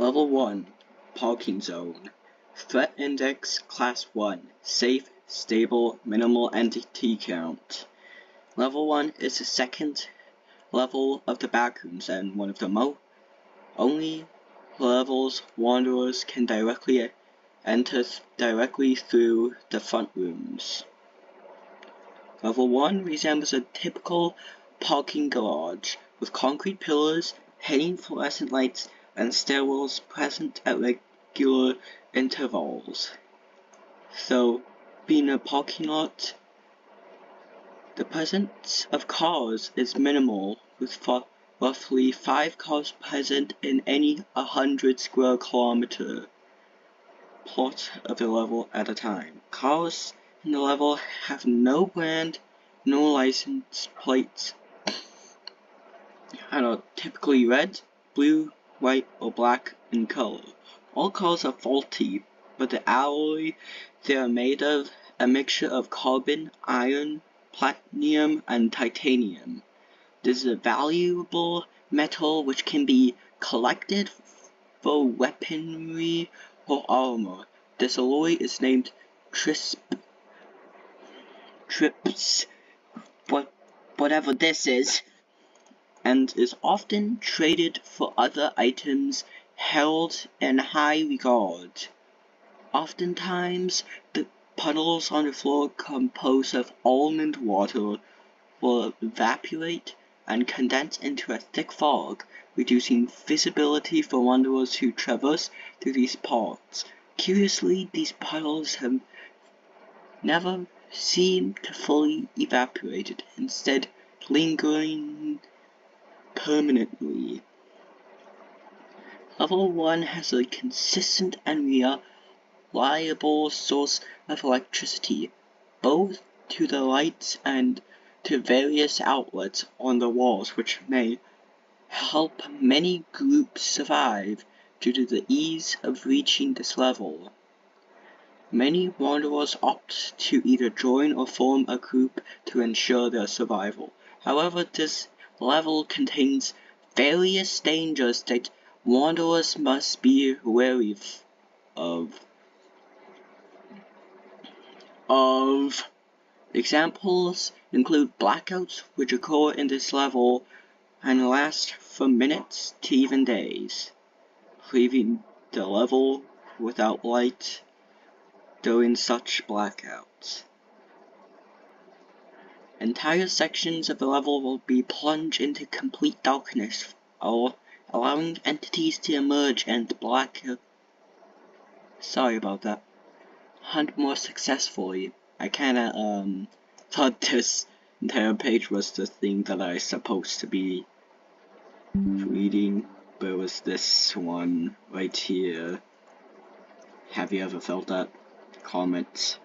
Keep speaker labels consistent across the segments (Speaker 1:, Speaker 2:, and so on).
Speaker 1: Level 1, Parking Zone. Threat Index Class 1, Safe, Stable, Minimal Entity Count. Level 1 is the second level of the Backrooms and one of the only levels wanderers can enter directly through the front rooms. Level 1 resembles a typical parking garage, with concrete pillars, hanging fluorescent lights, and stairwells present at regular intervals. So, being a parking lot, the presence of cars is minimal, with roughly 5 cars present in any 100 square kilometer plot of the level at a time. Cars in the level have no brand, no license plates, and are typically red, blue, white, or black in color. All cars are faulty, but the alloy they are made of, a mixture of carbon, iron, platinum, and titanium. This is a valuable metal which can be collected for weaponry or armor. This alloy is named trips, whatever this is, and is often traded for other items held in high regard. Oftentimes, the puddles on the floor composed of almond water will evaporate and condense into a thick fog, reducing visibility for wanderers who traverse through these parts. Curiously, these puddles have never seemed to fully evaporate, instead lingering permanently. Level 1 has a consistent and reliable source of electricity, both to the lights and to various outlets on the walls, which may help many groups survive due to the ease of reaching this level. Many wanderers opt to either join or form a group to ensure their survival. However, this level contains various dangers that wanderers must be wary of. Examples include blackouts, which occur in this level and last from minutes to even days, leaving the level without light during such blackouts. Entire sections of the level will be plunged into complete darkness, allowing entities to emerge and hunt more successfully. I kinda thought this entire page was the thing that I supposed to be reading, but it was this one right here. Have you ever felt that? Comment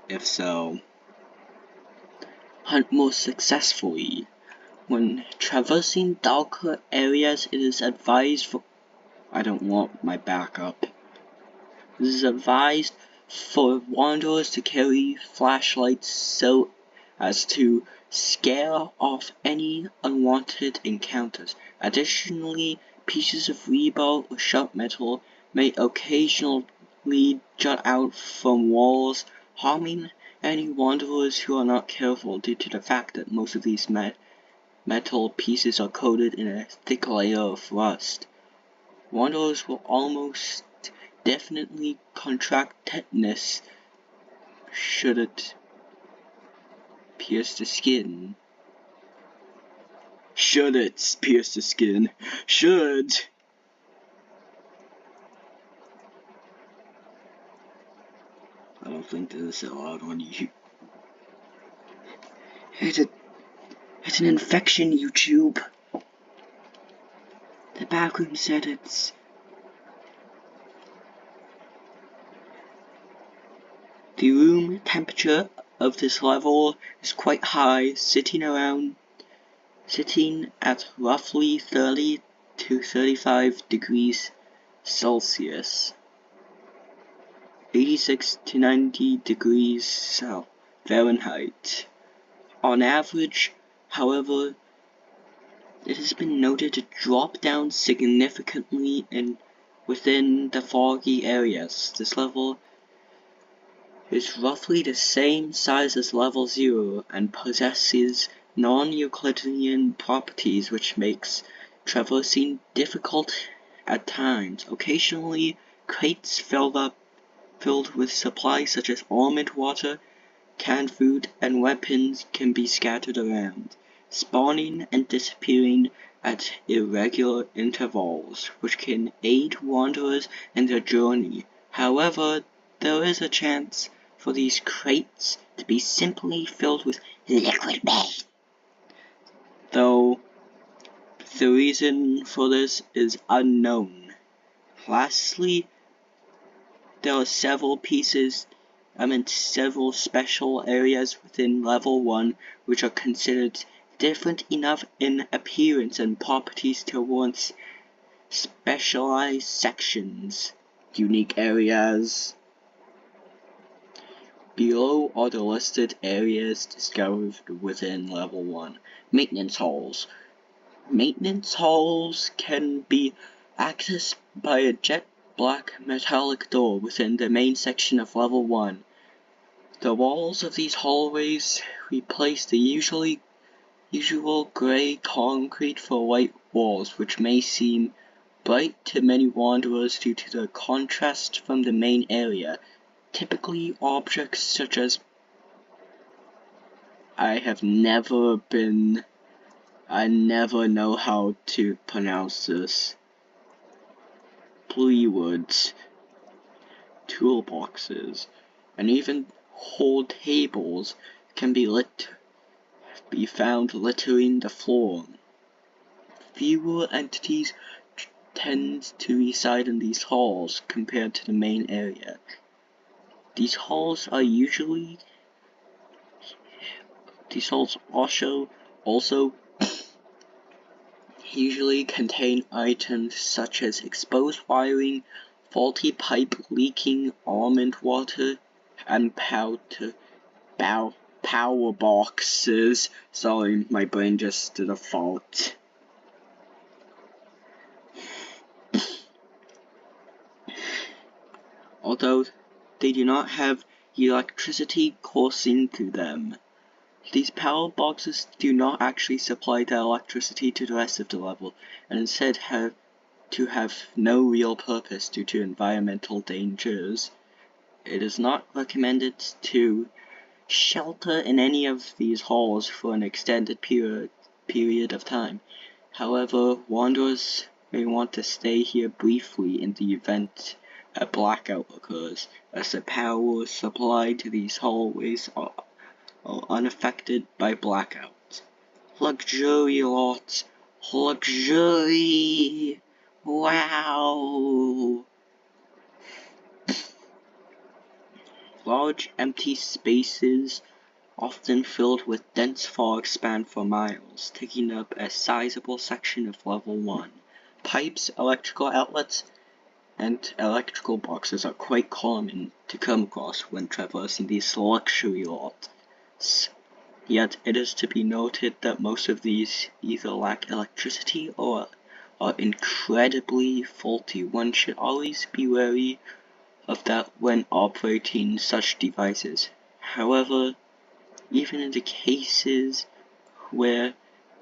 Speaker 1: if so. Hunt more successfully. When traversing darker areas, it is advised for I don't want my backup. It is advised for wanderers to carry flashlights so as to scare off any unwanted encounters. Additionally, pieces of rebar or sharp metal may occasionally jut out from walls, harming any wanderers who are not careful due to the fact that most of these metal pieces are coated in a thick layer of rust. Wanderers will almost definitely contract tetanus should it pierce the skin. I don't think this is allowed on YouTube. It's an infection, YouTube. The backroom said it's the room temperature of this level is quite high, sitting at roughly 30 to 35 degrees Celsius, 86 to 90 degrees Fahrenheit. On average, however, it has been noted to drop down significantly in within the foggy areas. This level is roughly the same size as level 0 and possesses non-Euclidean properties which makes traversing difficult at times. Occasionally, crates filled with supplies such as almond water, canned food, and weapons can be scattered around, spawning and disappearing at irregular intervals, which can aid wanderers in their journey. However, there is a chance for these crates to be simply filled with liquid meat, though the reason for this is unknown. Lastly, there are several special areas within level 1 which are considered different enough in appearance and properties to warrant specialized sections. Unique areas. Below are the listed areas discovered within level 1. Maintenance halls. Maintenance halls can be accessed by a jet black metallic door within the main section of level 1. The walls of these hallways replace the usual grey concrete for white walls, which may seem bright to many wanderers due to the contrast from the main area. Typically, objects such as I never know how to pronounce this. Pleewoods, toolboxes, and even whole tables can be found littering the floor. Fewer entities tend to reside in these halls compared to the main area. These halls also usually contain items such as exposed wiring, faulty pipe leaking almond water, and power boxes. Sorry, my brain just did a fault. Although they do not have electricity coursing through them. These power boxes do not actually supply the electricity to the rest of the level, and instead have no real purpose due to environmental dangers. It is not recommended to shelter in any of these halls for an extended period of time. However, wanderers may want to stay here briefly in the event a blackout occurs, as the power supplied to these hallways are unaffected by blackouts. Luxury lots. Luxury! Wow! Large empty spaces, often filled with dense fog, span for miles, taking up a sizable section of level 1. Pipes, electrical outlets, and electrical boxes are quite common to come across when traversing these luxury lots. Yet it is to be noted that most of these either lack electricity or are incredibly faulty. One should always be wary of that when operating such devices. However, even in the cases where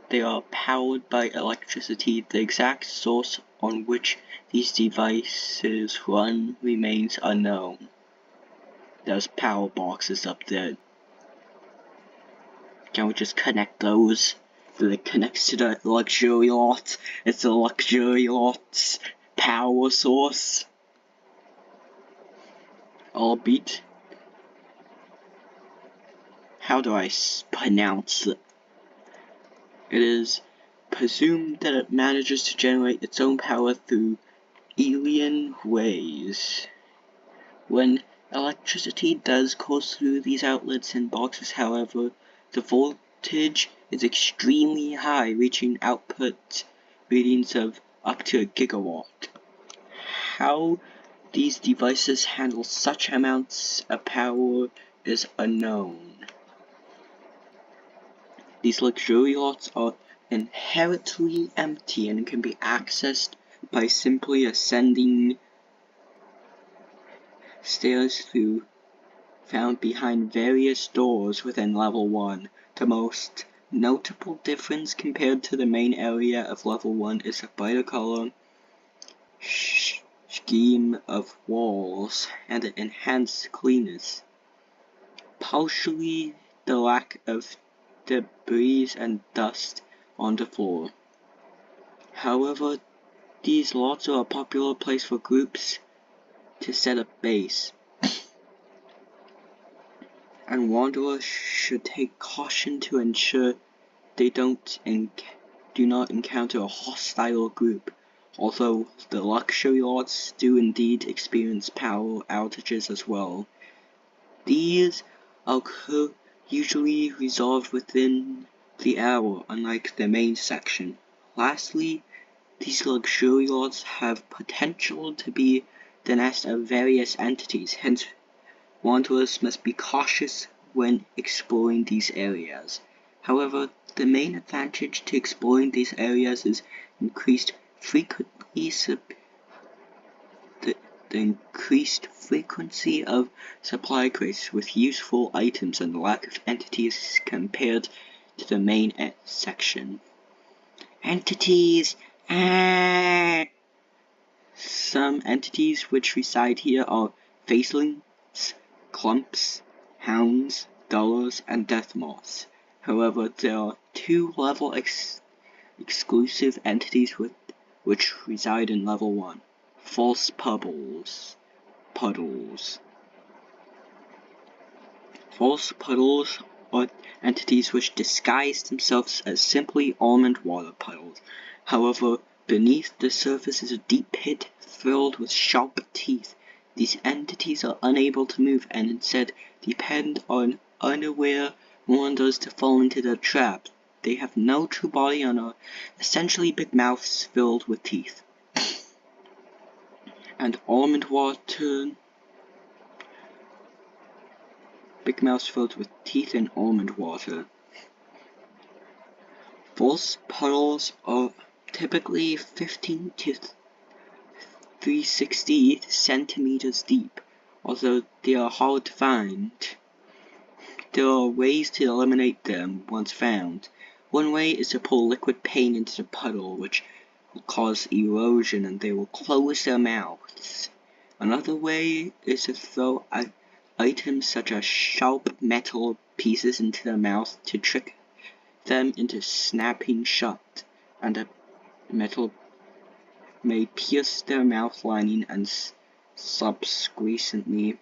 Speaker 1: they are powered by electricity, the exact source on which these devices run remains unknown. There's power boxes up there. Can we just connect those? It connects to the luxury lot. It's the luxury lot's power source. Albeit, how do I pronounce it? It is presumed that it manages to generate its own power through alien ways. When electricity does course through these outlets and boxes, however, the voltage is extremely high, reaching output readings of up to a gigawatt. How these devices handle such amounts of power is unknown. These luxury lots are inherently empty and can be accessed by simply ascending stairs found behind various doors within level 1. The most notable difference compared to the main area of level 1 is the brighter color scheme of walls and the enhanced cleanness. Partially the lack of debris and dust on the floor. However, these lots are a popular place for groups to set up base, and wanderers should take caution to ensure they do not encounter a hostile group, although the luxury lots do indeed experience power outages as well. These occur usually resolved within the hour, unlike the main section. Lastly, these luxury lots have potential to be the nest of various entities, hence wanderers must be cautious when exploring these areas. However, the main advantage to exploring these areas is increased frequency of supply crates with useful items and the lack of entities compared to the main section. Entities! Some entities which reside here are facelings, clumps, hounds, dullars, and death moths. However, there are two level exclusive entities which reside in level 1. False puddles. False puddles are entities which disguise themselves as simply almond water puddles. However, beneath the surface is a deep pit filled with sharp teeth. These entities are unable to move and instead depend on unaware wanderers to fall into their trap. They have no true body and are essentially big mouths filled with teeth. And almond water. Big mouths filled with teeth and almond water. False puddles are typically 15 to 360 centimeters deep, although they are hard to find. There are ways to eliminate them once found. One way is to pour liquid paint into the puddle, which will cause erosion and they will close their mouths. Another way is to throw items such as sharp metal pieces into their mouth to trick them into snapping shut, and the metal may pierce their mouth lining and subsequently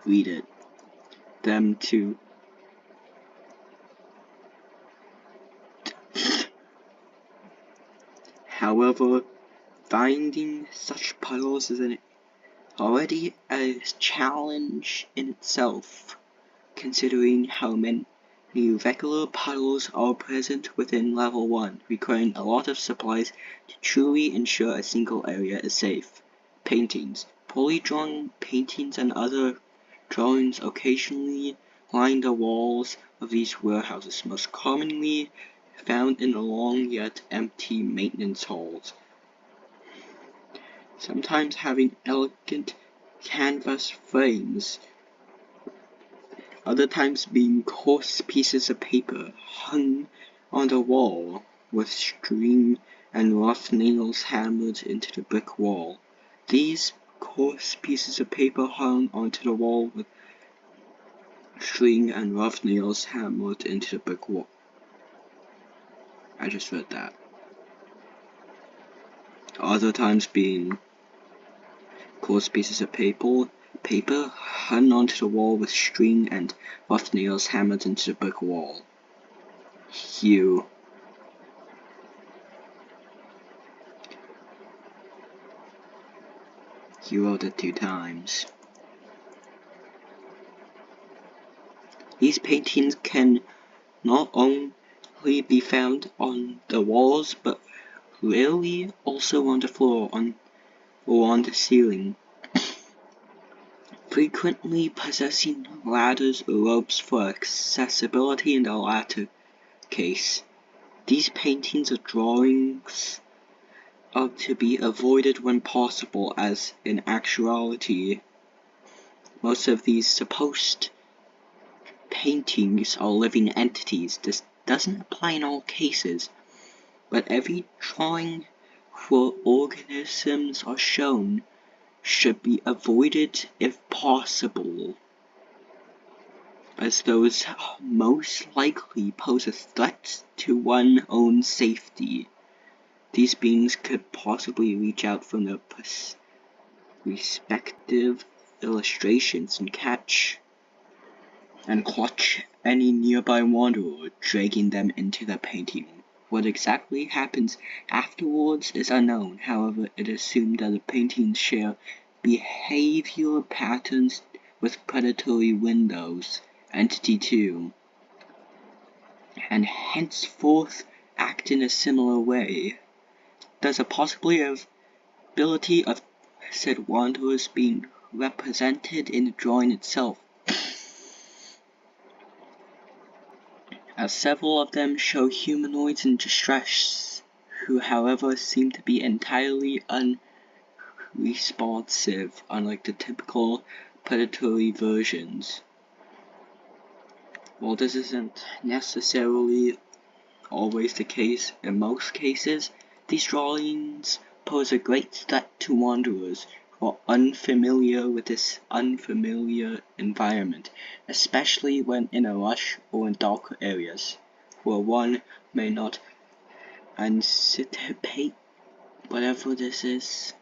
Speaker 1: lead them to However, finding such puddles is already a challenge in itself, considering how many regular puddles are present within level 1, requiring a lot of supplies to truly ensure a single area is safe. Paintings. Poorly drawn paintings and other drawings occasionally line the walls of these warehouses, most commonly found in the long yet empty maintenance halls, sometimes having elegant canvas frames, other times being coarse pieces of paper hung on the wall with string and rough nails hammered into the brick wall. These coarse pieces of paper hung onto the wall with string and rough nails hammered into the brick wall. I just read that. Other times being coarse pieces of paper hung onto the wall with string and rough nails hammered into the brick wall. You wrote it 2 times. These paintings can not only be found on the walls, but rarely also on the floor or on the ceiling, frequently possessing ladders or ropes for accessibility in the latter case. These paintings or drawings are to be avoided when possible, as in actuality, most of these supposed paintings are living entities. This doesn't apply in all cases, but every drawing where organisms are shown should be avoided if possible, as those most likely pose a threat to one's own safety. These beings could possibly reach out from their respective illustrations and clutch any nearby wanderer, dragging them into the painting. What exactly happens afterwards is unknown. However, it is assumed that the paintings share behavioral patterns with predatory windows, Entity 2, and henceforth act in a similar way. There's a possibility of said wanderers being represented in the drawing itself, as several of them show humanoids in distress, who however seem to be entirely unresponsive, unlike the typical predatory versions. While this isn't necessarily always the case, in most cases, these drawings pose a great threat to wanderers who are unfamiliar with this unfamiliar environment, especially when in a rush or in darker areas, where one may not anticipate whatever this is.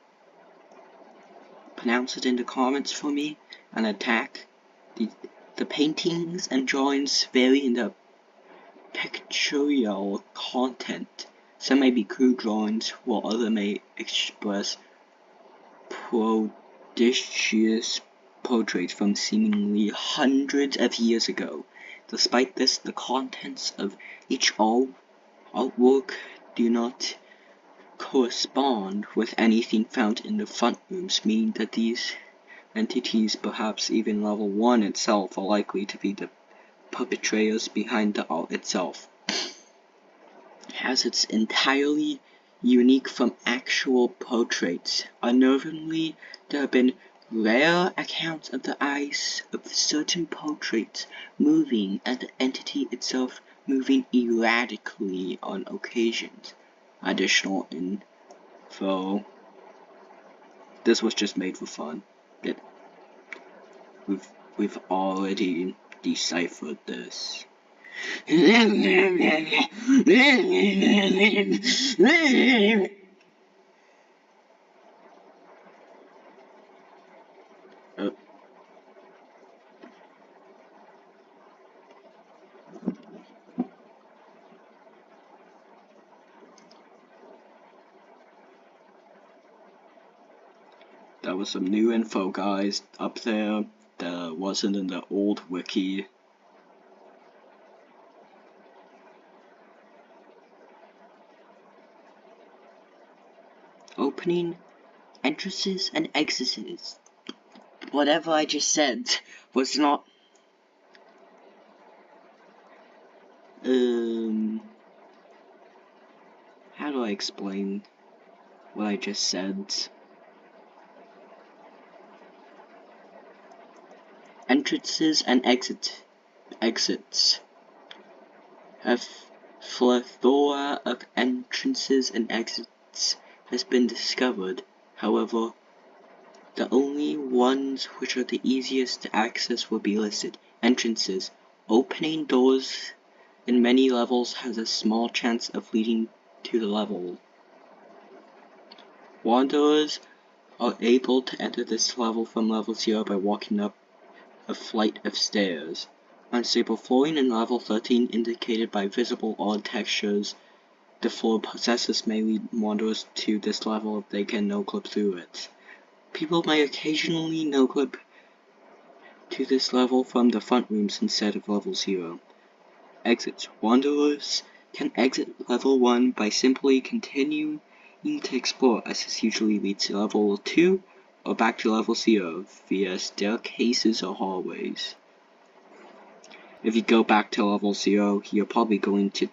Speaker 1: Pronounce it in the comments for me. An attack. The paintings and drawings vary in their pictorial content. Some may be crude drawings, while others may express prodigious portraits from seemingly hundreds of years ago. Despite this, the contents of each artwork do not correspond with anything found in the front rooms, meaning that these entities, perhaps even level 1 itself, are likely to be the perpetrators behind the art itself, as it's entirely unique from actual portraits. Unnervingly, there have been rare accounts of the eyes of certain portraits moving and the entity itself moving erratically on occasions. Additional info. This was just made for fun. We've already deciphered this. That was some new info, guys, up there that wasn't in the old wiki. Opening, entrances, and exits. Whatever I just said was not how do I explain what I just said? Entrances and exits. A plethora of entrances and exits has been discovered. However, the only ones which are the easiest to access will be listed. Entrances. Opening doors in many levels has a small chance of leading to the level. Wanderers are able to enter this level from level 0 by walking up a flight of stairs. Unstable flooring in level 13 indicated by visible odd textures. The floor possessors may lead wanderers to this level if they can no-clip through it. People may occasionally no-clip to this level from the front rooms instead of level 0. Exits. Wanderers can exit level 1 by simply continuing to explore, as this usually leads to level 2 or back to level 0 via staircases or hallways. If you go back to level 0, you're probably going to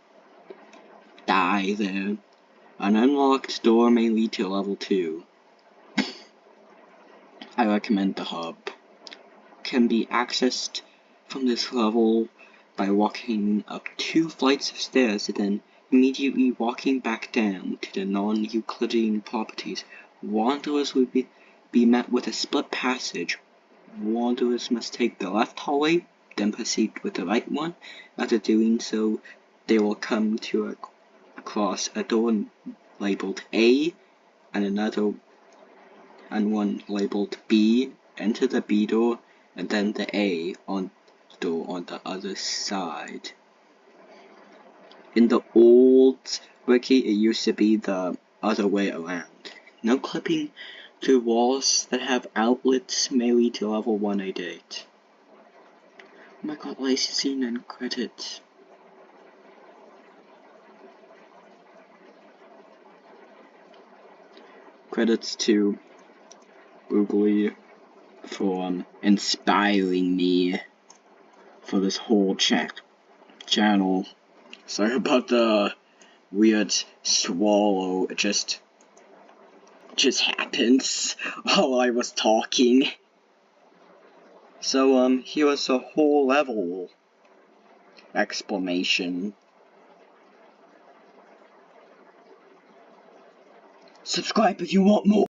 Speaker 1: Hi there. An unlocked door may lead to level 2. I recommend the hub. Can be accessed from this level by walking up 2 flights of stairs and then immediately walking back down to the non-Euclidean properties. Wanderers will be met with a split passage. Wanderers must take the left hallway, then proceed with the right one. After doing so, they will come to across a door labeled A and one labeled B. Enter the B door and then the A door on the other side. In the old wiki, it used to be the other way around. No clipping through walls that have outlets may lead to level 188. Oh my god, licensing and credits. Credits to Googly for inspiring me for this whole channel. Sorry about the weird swallow. It just happens while I was talking. So here was a whole level explanation. Subscribe if you want more.